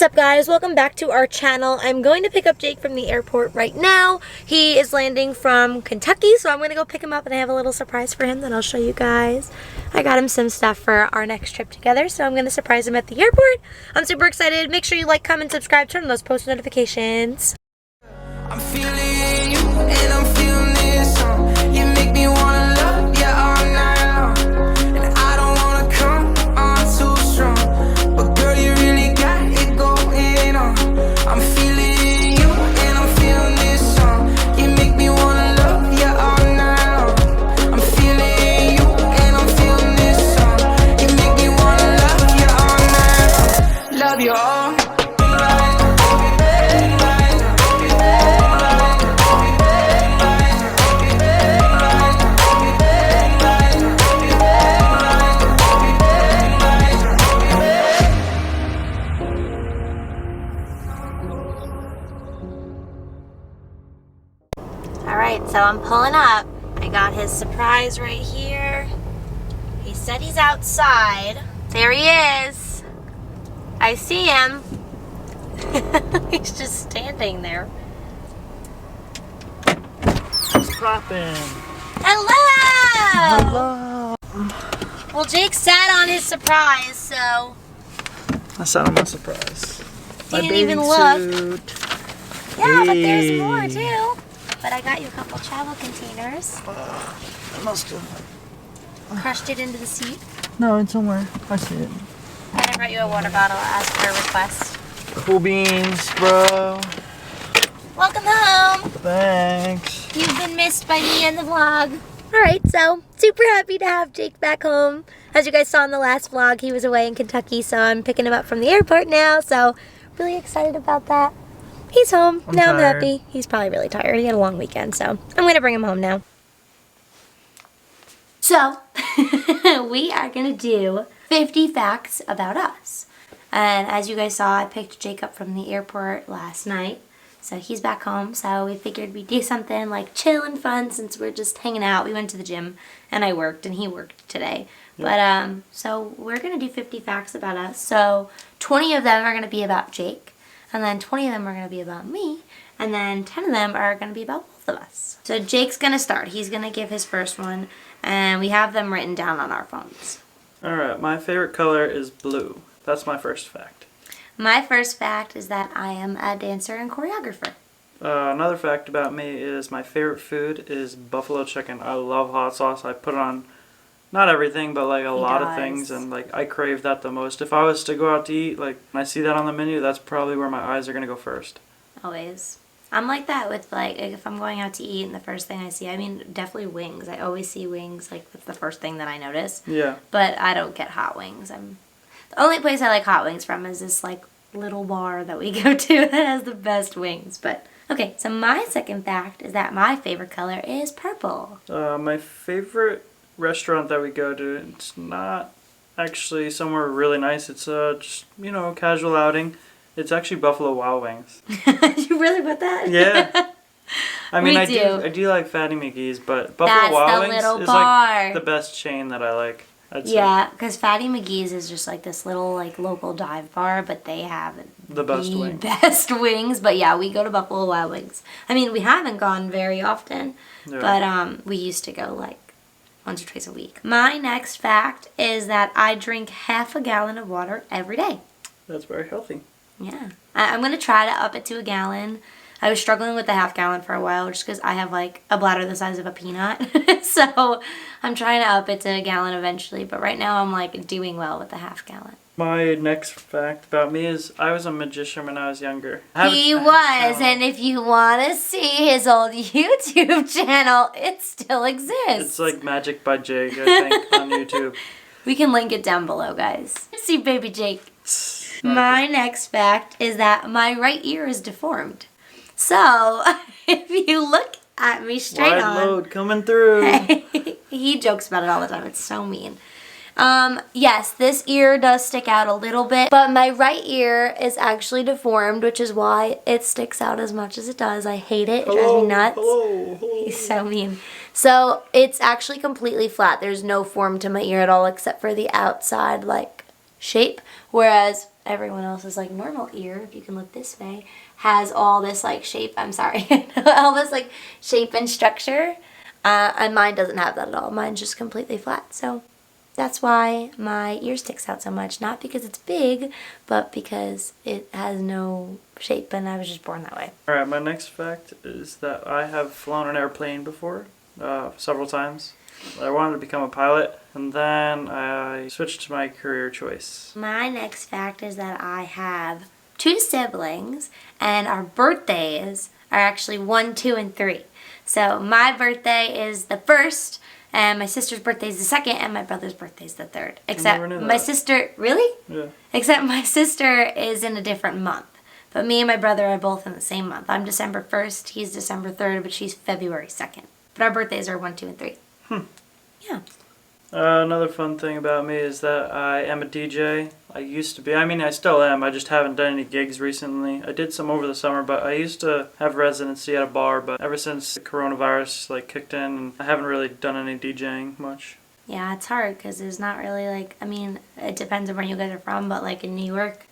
What's up, guys? Welcome back to our channel. I'm going to pick up Jake from the airport right now. He is landing from Kentucky, so I'm going to go pick him up, and I have a little surprise for him that I'll show you guys. I got him some stuff for our next trip together, so I'm going to surprise him at the airport. I'm super excited. Make sure you like, comment, subscribe, turn on those post notifications. I'm feeling you and I'm feeling this song. You make me wanna love you all night long. And I don't wanna come on too strong, but girl, you really got it going on. I'm feeling you and I'm feeling this song. You make me wanna love you all night long. I'm feeling you and I'm feeling this song. You make me wanna love you all night long. Love you all. Alright, so I'm pulling up. I got his surprise right here. He said he's outside. There he is. I see him. He's just standing there. What's poppin'? Hello! Hello! Well, Jake sat on his surprise, so I sat on my surprise. he didn't even look. Yeah, but there's more too. But I got you a couple travel containers. I must have. Crushed it into the seat. No, it's somewhere. I see it. And I brought you a water bottle as per request. Cool beans, bro. Welcome home. Thanks. You've been missed by me and the vlog. Alright, so super happy to have Jake back home. As you guys saw in the last vlog, he was away in Kentucky, so I'm picking him up from the airport now, so really excited about that. He's home. I'm now I'm tired. happy. He's probably really tired. He had a long weekend, so I'm going to bring him home now. So, we are going to do 50 facts about us. And as you guys saw, I picked Jake up from the airport last night. So he's back home, so we figured we'd do something like chill and fun since we're just hanging out. We went to the gym, and I worked, and he worked today. Yep. But, so we're going to do 50 facts about us. So 20 of them are going to be about Jake. And then 20 of them are going to be about me. And then 10 of them are going to be about both of us. So Jake's going to start. He's going to give his first one. And we have them written down on our phones. Alright, my favorite color is blue. That's my first fact. My first fact is that I am a dancer and choreographer. Another fact about me is my favorite food is buffalo chicken. I love hot sauce. I put it on not everything, but like a lot of things, and like I crave that the most. If I was to go out to eat, like when I see that on the menu, that's probably where my eyes are gonna go first. Always. I'm like that with like if I'm going out to eat and the first thing I see, I mean definitely wings. I always see wings, like that's the first thing that I notice. Yeah. But I don't get hot wings. The only place I like hot wings from is this like little bar that we go to that has the best wings. But okay, so my second fact is that my favorite color is purple. My favorite restaurant that we go to, it's not actually somewhere really nice. It's just, you know, casual outing. It's actually Buffalo Wild Wings. You really put that? Yeah. I mean, I do. do like Fatty McGee's, but Buffalo Wild Wings is like the best chain that I like. Yeah, because Fatty McGee's is just like this little like local dive bar, but they have the best wings. But yeah, we go to Buffalo Wild Wings. I mean, we haven't gone very often, but we used to go like once or twice a week. My next fact is that I drink half a gallon of water every day. That's very healthy. Yeah. I'm going to try to up it to a gallon. I was struggling with the half gallon for a while just because I have like a bladder the size of a peanut. So I'm trying to up it to a gallon eventually. But right now I'm like doing well with the half gallon. My next fact about me is I was a magician when I was younger. He was, and if you want to see his old YouTube channel, it still exists. It's like Magic by Jake, I think, on YouTube. We can link it down below, guys. See baby Jake. My next fact is that my right ear is deformed. So, if you look at me straight on... Wide load coming through. He jokes about it all the time. It's so mean. Yes, this ear does stick out a little bit, but my right ear is actually deformed, which is why it sticks out as much as it does. I hate it. It drives me nuts. Hello. He's so mean. So it's actually completely flat. There's no form to my ear at all except for the outside, like, shape. Whereas everyone else's like normal ear, if you can look this way, has all this like shape. I'm sorry, all this like shape and structure. And mine doesn't have that at all. Mine's just completely flat. So that's why my ear sticks out so much. Not because it's big, but because it has no shape and I was just born that way. Alright, my next fact is that I have flown an airplane before, several times. I wanted to become a pilot, and then I switched to my career choice. My next fact is that I have 2 siblings, and our birthdays are actually 1, 2, and 3. So my birthday is the 1st, and my sister's birthday is the 2nd, and my brother's birthday is the 3rd. Except my sister, really? Yeah. Except my sister is in a different month. But me and my brother are both in the same month. I'm December 1st, he's December 3rd, but she's February 2nd. But our birthdays are 1, 2, and 3. Yeah. Another fun thing about me is that I am a DJ. I used to be. I mean, I still am. I just haven't done any gigs recently. I did some over the summer, but I used to have residency at a bar. But ever since the coronavirus like kicked in, I haven't really done any DJing much. Yeah, it's hard because there's not really like, I mean, it depends on where you guys are from, but like in New York,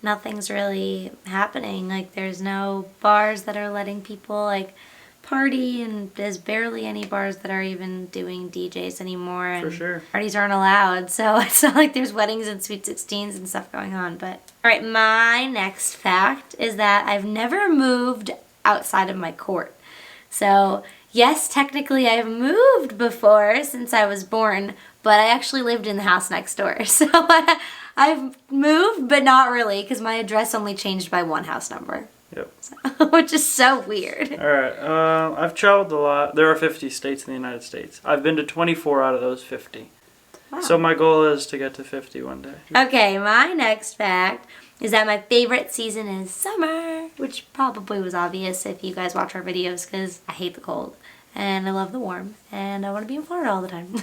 nothing's really happening. Like there's no bars that are letting people like party, and there's barely any bars that are even doing DJs anymore, and For sure. parties aren't allowed, so it's not like there's weddings and sweet 16s and stuff going on. But alright, my next fact is that I've never moved outside of my court. So yes, technically I've moved before since I was born, but I actually lived in the house next door. So I've moved, but not really, because my address only changed by 1 house number. Yep. So, which is so weird. Alright, I've traveled a lot. There are 50 states in the United States. I've been to 24 out of those 50. Wow. So my goal is to get to 50 one day. Okay, my next fact is that my favorite season is summer, which probably was obvious if you guys watch our videos, because I hate the cold, and I love the warm, and I want to be in Florida all the time.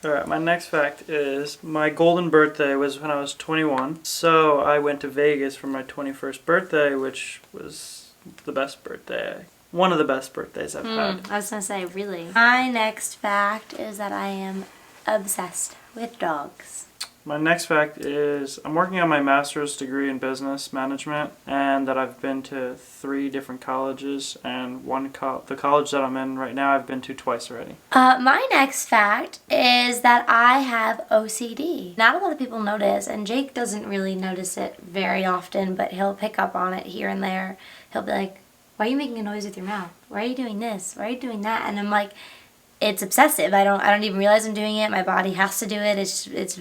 Alright, my next fact is my golden birthday was when I was 21. So I went to Vegas for my 21st birthday, which was the best birthday. One of the best birthdays I've had. I was going to say, really. My next fact is that I am obsessed with dogs. My next fact is I'm working on my master's degree in business management, and that I've been to 3 different colleges, and the college that I'm in right now I've been to twice already. My next fact is that I have OCD. Not a lot of people notice, and Jake doesn't really notice it very often, but he'll pick up on it here and there. He'll be like, why are you making a noise with your mouth? Why are you doing this? Why are you doing that? And I'm like, it's obsessive. I don't even realize I'm doing it. My body has to do it. It's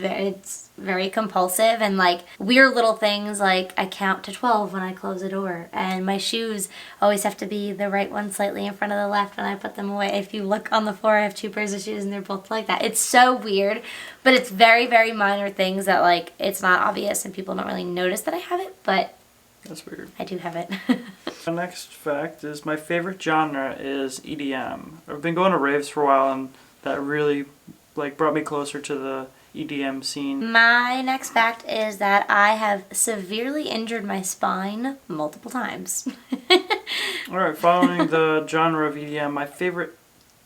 very compulsive, and like weird little things like I count to 12 when I close a door, and my shoes always have to be the right one slightly in front of the left when I put them away. If you look on the floor, I have 2 pairs of shoes and they're both like that. It's so weird, but it's very, very minor things that like it's not obvious and people don't really notice that I have it, but That's weird. I do have it. My next fact is my favorite genre is EDM. I've been going to raves for a while, and that really like brought me closer to the EDM scene. My next fact is that I have severely injured my spine multiple times. Alright, following the genre of EDM, my favorite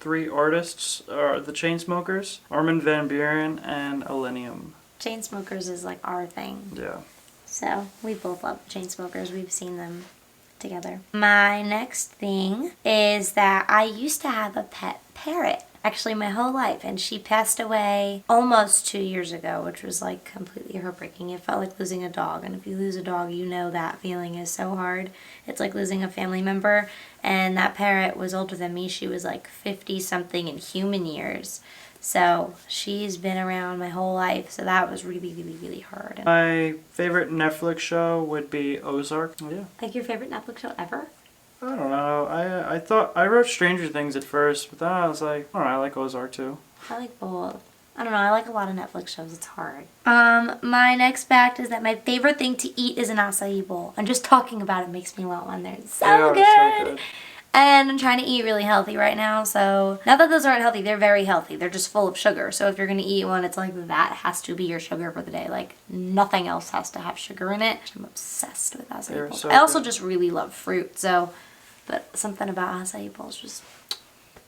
3 artists are the Chainsmokers, Armin van Buuren, and Illenium. Chainsmokers is like our thing. Yeah. So we both love Chainsmokers. We've seen them together. My next thing is that I used to have a pet parrot. Actually my whole life, and she passed away almost 2 years ago, which was like completely heartbreaking. It felt like losing a dog, and if you lose a dog, you know that feeling is so hard. It's like losing a family member, and that parrot was older than me. She was like 50 something in human years. So she's been around my whole life, so that was really, really, really hard. My favorite Netflix show would be Ozark. Yeah. Like your favorite Netflix show ever? I don't know. I thought I wrote Stranger Things at first, but then I was like, oh, I like Ozark too. I like both. I don't know, I like a lot of Netflix shows. It's hard. My next fact is that my favorite thing to eat is an acai bowl. And just talking about it makes me want one. They're so good. And I'm trying to eat really healthy right now, so not that those aren't healthy, they're very healthy. They're just full of sugar. So if you're gonna eat one, it's like that has to be your sugar for the day. Like nothing else has to have sugar in it. I'm obsessed with acai bowls. So I also just really love fruit, so but something about acai bowls just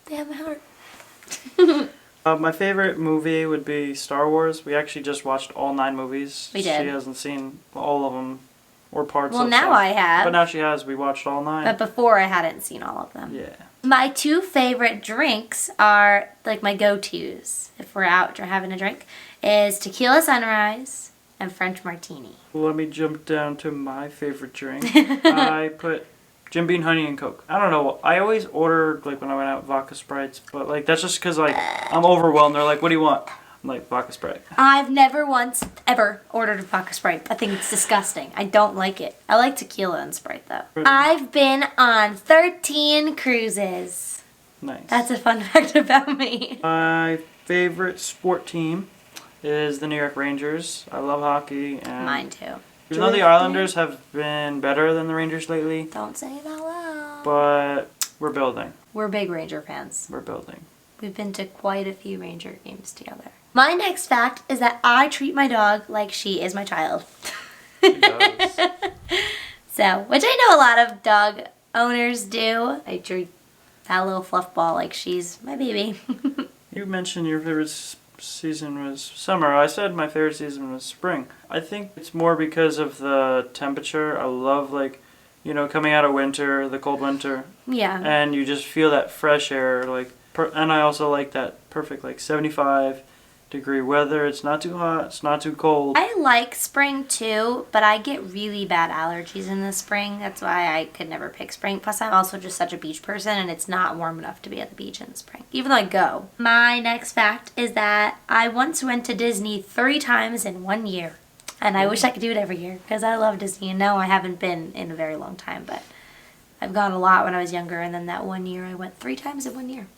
they have my heart. My favorite movie would be Star Wars. We actually just watched all 9 movies. We did. She hasn't seen all of them or parts Well, of now some. I have. But now she has. We watched all 9. But before I hadn't seen all of them. Yeah. My 2 favorite drinks are like my go-tos if we're out or having a drink is tequila sunrise and French martini. Let me jump down to my favorite drink. I put Jim Beam honey and Coke. I don't know. I always order like when I went out vodka Sprites, but like that's just because like I'm overwhelmed. They're like, "What do you want?" I'm like, "Vodka Sprite." I've never once ever ordered a vodka Sprite. I think it's disgusting. I don't like it. I like tequila and Sprite though. I've been on 13 cruises. Nice. That's a fun fact about me. My favorite sport team is the New York Rangers. I love hockey. And Mine too. even though the Islanders have been better than the Rangers lately, Don't say it out loud. but we're building. We're big Ranger fans. We're building. We've been to quite a few Ranger games together. My next fact is that I treat my dog like she is my child. She does. So, which I know a lot of dog owners do. I treat that little fluff ball like she's my baby. You mentioned your favorite season was summer. I said my favorite season was spring. I think it's more because of the temperature. I love coming out of winter, the cold winter, Yeah. and you just feel that fresh air. And I also like that perfect 75-degree weather. It's not too hot. It's not too cold. I like spring too, but I get really bad allergies in the spring. That's why I could never pick spring. Plus, I'm also just such a beach person, and it's not warm enough to be at the beach in the spring, even though I go. My next fact is that I once went to Disney 3 times in 1 year. And I wish I could do it every year because I love Disney. And no, I haven't been in a very long time, but I've gone a lot when I was younger. And then that 1 year, I went 3 times in 1 year.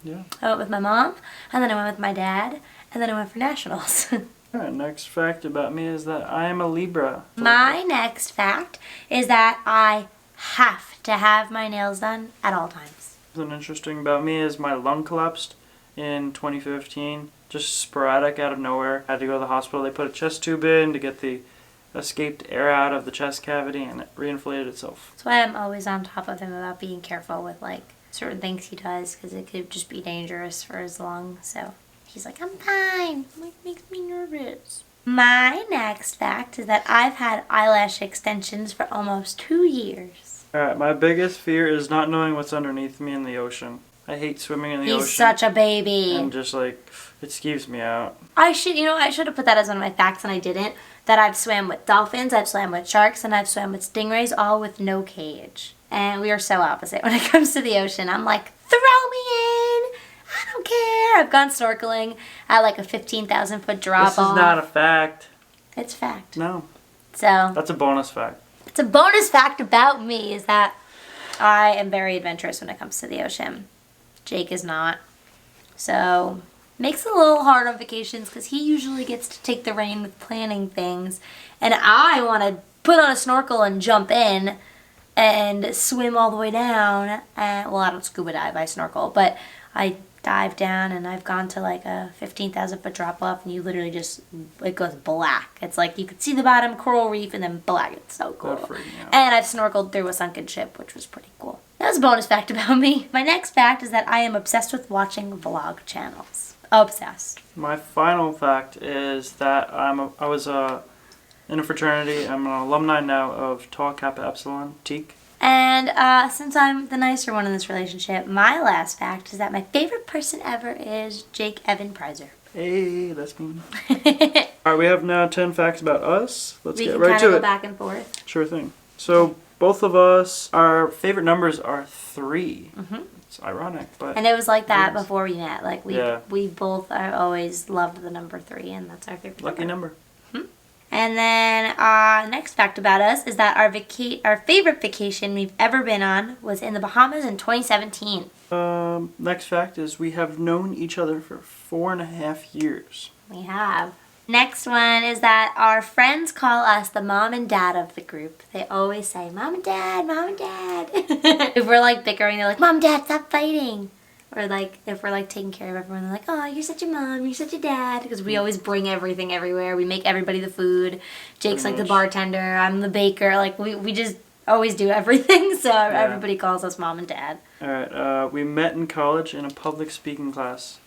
Yeah. I went with my mom, and then I went with my dad, and then I went for nationals. Alright, next fact about me is that I am a Libra. My next fact is that I have to have my nails done at all times. Something interesting about me is my lung collapsed in 2015. Just sporadic out of nowhere. I had to go to the hospital. They put a chest tube in to get the escaped air out of the chest cavity, and it reinflated itself. That's why I'm always on top of him about being careful with certain things he does because it could just be dangerous for his lungs. So he's like, I'm fine. Makes me nervous. My next fact is that I've had eyelash extensions for almost 2 years. Alright, my biggest fear is not knowing what's underneath me in the ocean. I hate swimming in the ocean. He's such a baby. And just it skeeves me out. I should have put that as one of my facts and I didn't. That I've swam with dolphins, I've swam with sharks, and I've swam with stingrays, all with no cage. And we are so opposite when it comes to the ocean. I'm like, throw me in! I don't care! I've gone snorkeling at a 15,000 foot drop This is not a fact. It's fact. No. So, That's a bonus fact. it's a bonus fact about me is that I am very adventurous when it comes to the ocean. Jake is not. So, makes it a little hard on vacations because he usually gets to take the reign with planning things. And I want to put on a snorkel and jump in and swim all the way down. Well, I don't scuba dive, I snorkel. But I dive down and I've gone to a 15,000 foot drop off and you literally it goes black. It's like you could see the bottom coral reef and then black. It's so cool. That freaked me out. And I've snorkeled through a sunken ship, which was pretty cool. That was a bonus fact about me. My next fact is that I am obsessed with watching vlog channels. Obsessed. My final fact is that I was in a fraternity. I'm an alumni now of Tau Kappa Epsilon, Teak. And since I'm the nicer one in this relationship, my last fact is that my favorite person ever is Jake Evan Preiser. Hey, that's me. Alright, we have now 10 facts about us. Let's get right to We can kind of go it. back and forth. Sure thing. So, both of us, our favorite numbers are 3. Mm-hmm. It's ironic, but... And it was like that Yes. before we met. We both always loved the number 3, and that's our favorite Lucky number. And then next fact about us is that our favorite vacation we've ever been on was in the Bahamas in 2017. Next fact is we have known each other for 4.5 years. We have. Next one is that our friends call us the mom and dad of the group. They always say, Mom and Dad, Mom and Dad. If we're bickering, they're like, Mom, Dad, stop fighting. Or if we're taking care of everyone, they're like, oh, you're such a mom, you're such a dad. Because we always bring everything everywhere. We make everybody the food. Jake's the bartender. I'm the baker. We just always do everything. So everybody calls us Mom and Dad. Alright, we met in college in a public speaking class.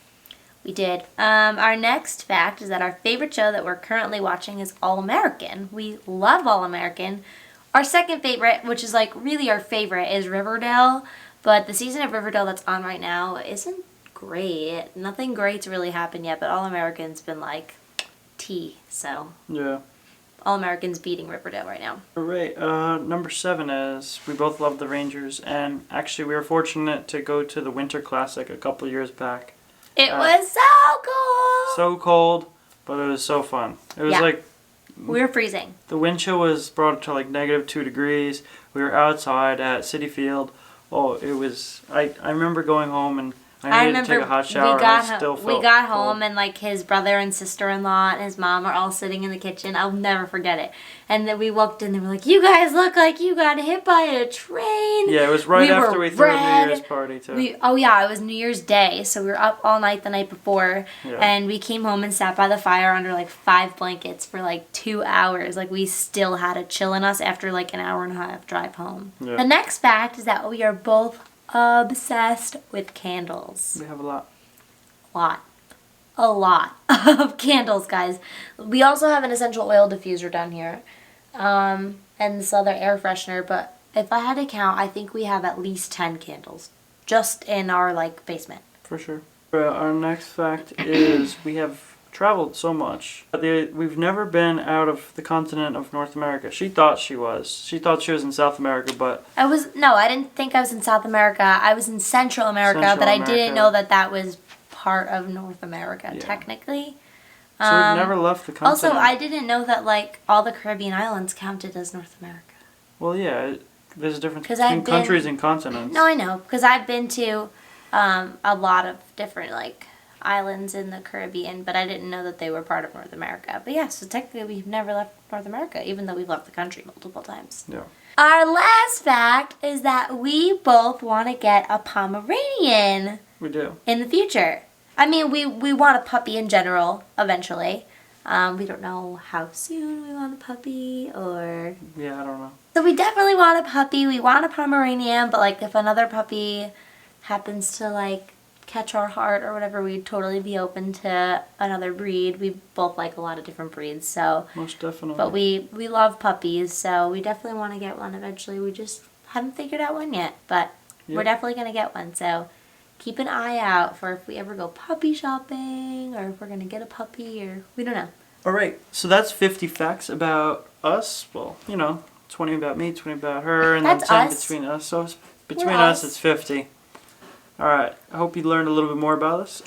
We did. Our next fact is that our favorite show that we're currently watching is All American. We love All American. Our second favorite, which is like really our favorite, is Riverdale. But the season of Riverdale that's on right now isn't great. Nothing great's really happened yet, but All American's been like tea. So Yeah. All American's beating Riverdale right now. All right. Number 7 is we both love the Rangers, and actually we were fortunate to go to the Winter Classic a couple years back. It was so cool. So cold, but it was so fun. It was like we were freezing. the wind chill was brought to like -2 degrees. We were outside at Citi Field. Oh, it was. I remember going home and I needed to take a hot shower. We got, and I still felt we got cold. home and like his brother and sister-in-law and his mom are all sitting in the kitchen. I'll never forget it. And then we walked in and they were like, "You guys look like you got hit by a train." Yeah, it was right after we threw a New Year's party too. It was New Year's Day, so we were up all night the night before, and we came home and sat by the fire under like 5 blankets for like 2 hours. Like we still had a chill in us after like an hour and a half drive home. Yeah. The next fact is that we are both obsessed with candles. We have a lot. A lot of candles, guys. We also have an essential oil diffuser down here, and this other air freshener, but if I had to count, I think we have at least 10 candles just in our like basement. For sure. Our next fact is we have traveled so much. We've never been out of the continent of North America. She thought she was. She thought she was in South America, but I didn't think I was in South America. I was in Central America, but I didn't know that that was part of North America, technically. So we've never left the continent. Also, I didn't know that like all the Caribbean islands counted as North America. Well, yeah, there's a difference between countries and continents. No, I know, because I've been to a lot of different like islands in the Caribbean, but I didn't know that they were part of North America. But yeah, so technically we've never left North America, even though we've left the country multiple times. Yeah. Our last fact is that we both want to get a Pomeranian. We do. In the future. I mean, we want a puppy in general, eventually. We don't know how soon we want a puppy, or... Yeah, I don't know. So we definitely want a puppy. We want a Pomeranian, but like if another puppy happens to like catch our heart or whatever, we'd totally be open to another breed. We both like a lot of different breeds, so... Most definitely. But we love puppies, so we definitely want to get one eventually. We just haven't figured out one yet, but we're definitely going to get one, so... Keep an eye out for if we ever go puppy shopping, or if we're going to get a puppy, or we don't know. All right, so that's 50 facts about us. Well, 20 about me, 20 about her, and That's then 10 us. between us. So between We're us, us. it's 50. All right, I hope you learned a little bit more about us.